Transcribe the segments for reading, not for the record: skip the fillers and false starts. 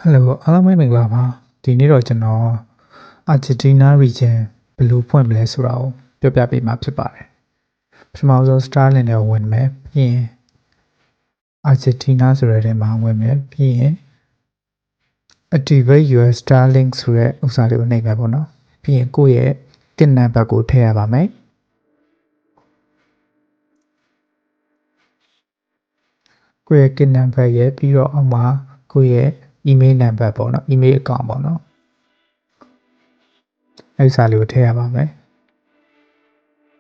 Hello အားလုံးပဲမင်္ဂလာပါဒီနေ့တော့ကျွန်တော် Argentina region ဘယ်လိုဖွင့်မလဲဆိုတာကိုပြောပြပေးမှာဖြစ်ပါတယ်ပထမဆုံး Starlink နဲ့ဝင်မယ်ပြီးရင် Argentina ဆိုတဲ့ထဲမှာဝင်မယ်ပြီးရင် Activate your Starlink ဆိုတဲ့ဥစ္စာလေးကိုနှိပ်မယ်ပေါ့နော်ပြီးရင်ကိုယ့်ရဲ့ TIN နံပါတ်ကိုထည့်ရပါမယ်ကိုယ့်ရဲ့ TIN နံပါတ်ရဲ့ပြီးတော့အောက်မှာကိုယ့်ရဲ့ email နံပါတ်ပေါ့နော် email account ပေါ့နော်အဲ့စာလေးကိုထည့်ရပါမယ်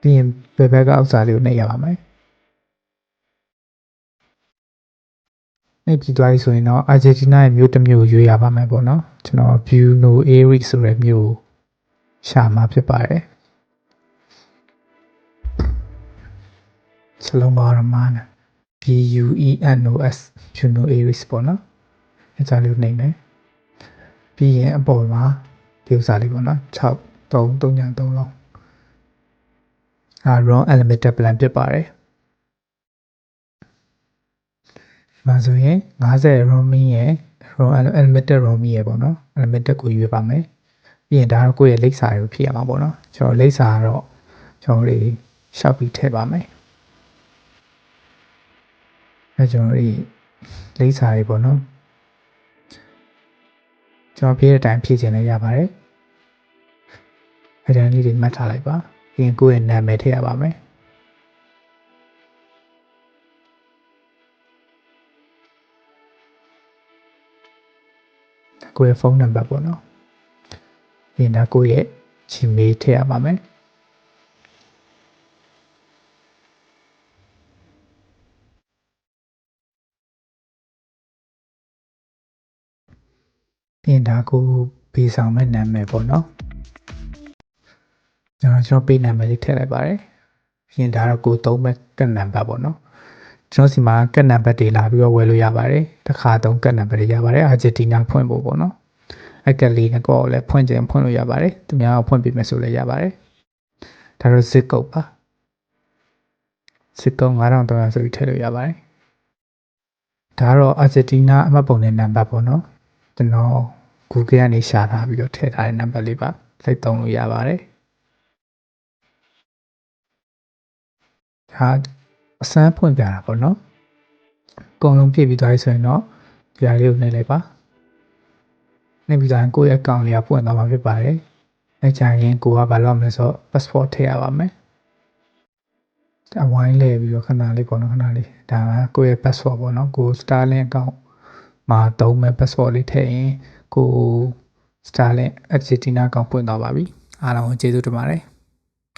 ပြီးရင်ဘယ်ဘက်ကဥစ္စာလေးကိုနှိပ်ရပါမယ်နှိပ်ပြီးသွားပြီဆိုရင်တော့ Argentina ရဲ့မြို့တစ်မြို့ကိုရွေးရပါမယ်ပေါ့နော်ကျွန်တော် Buenos Aires ဆိုတဲ့မြို့ကိုရှာမှာဖြစ်ပါတယ်စလုံးပါရမနာ BUENOS Buenos Aires ပေါ့နော်အဲ့စာလေးကိုနှိပ်မယ်ပြီးရင်အပေါ်မှာဒီဥစ္စာလေးပေါ့နော်6333လုံးRON unlimited plan ဖြစ်ပါတယ်မှာဆိုရင်50 roaming ရဲ့ RON unlimited roaming ရဲ့ပေါ့နော် unlimited ကိုရွေးပါမယ်ပြီးရင်ဒါတော့ကိုယ့်ရဲ့လိပ်စာတွေကိုဖြည့်ရမှာပေါ့နော်ကျွန်တော်လိပ်စာကတော့ကျွန်တော်တို့ရှောက်ပြီးထည့်ပါမယ်အဲကျွန်တော်တို့လိပ်စာတွေပေါ့နော်ကျွန်တော်ဖြည့်တဲ့အတိုင်းဖြည့်ခြင်းလည်းရပါတယ်အဲဒါလေးတွေမှတ်ထားလိုက်ပါပြီးရင်ကိုယ့်ရဲ့နာမည်ထည့်ရပါမယ်ကိုယ့်ရဲ့ဖုန်းနံပါတ်ပေါ့နော်ပြီးရင်ဒါကိုယ့်ရဲ့ Gmail ထည့်ရပါမယ်ပြီးရင်ဒါကိုပေးဆောင်မဲ့နာမည်ပေါ့နော်ကျွန်တော်ပေးနာမည်လေးထည့်လိုက်ပါတယ်ပြီးရင်ဒါတော့ကိုသုံးမဲ့ကတ်နံပါတ်ပေါ့နော်ကျွန်တော်စီမှာကတ်နံပါတ်တွေလာပြီးတော့ဝယ်လို့ရပါတယ်တစ်ခါသုံးကတ်နံပါတ်တွေရပါတယ်အာဂျင်တီနာဖွင့်ဖို့ပေါ့နော်အကက်လေးနဲ့ကိုလည်းဖွင့်လို့ရပါတယ်သူများကိုဖွင့်ပေးမယ်ဆိုလည်းရပါတယ်ဒါတော့ zip code ပါ zip code 9300ဆိုပြီးထည့်လို့ရပါတယ်ဒါကတော့အာဂျင်တီနာအမှတ်ပုံနဲ့နံပါတ်ပေါ့နော်ကျွန်တော် Google ကနေရှာထားပြီးတော့ထည့်ထားတဲ့နံပါတ်လေးပါလိုက်သုံးလို့ရပါတယ်ဒါအစမ်းဖွင့်ပြတာပေါ့နော်အကုန်လုံးပြည့်ပြီးသွားပြီဆိုရင်တော့ဒီဟာလေးကိုနှိပ်လိုက်ပါနှိပ်ပြီးသွားရင်ကိုယ့်ရဲ့ account လေးကပွင့်သွားမှာဖြစ်ပါတယ်အဲကြရင်ကိုကဘာလုပ်မလဲဆိုတော့ passport ထည့်ရပါမယ်အဝိုင်းလဲပြီးတော့ခဏလေးပေါ့နော်ခဏလေးဒါကကိုယ့်ရဲ့ passport ပေါ့နော်ကို Starlink account မှာသုံးမဲ့ passport လေးထည့်ရင်ကို Starlink Argentina account ပွင့်သွားပါပြီအားလုံးကိုကျေးဇူးတင်ပါတယ်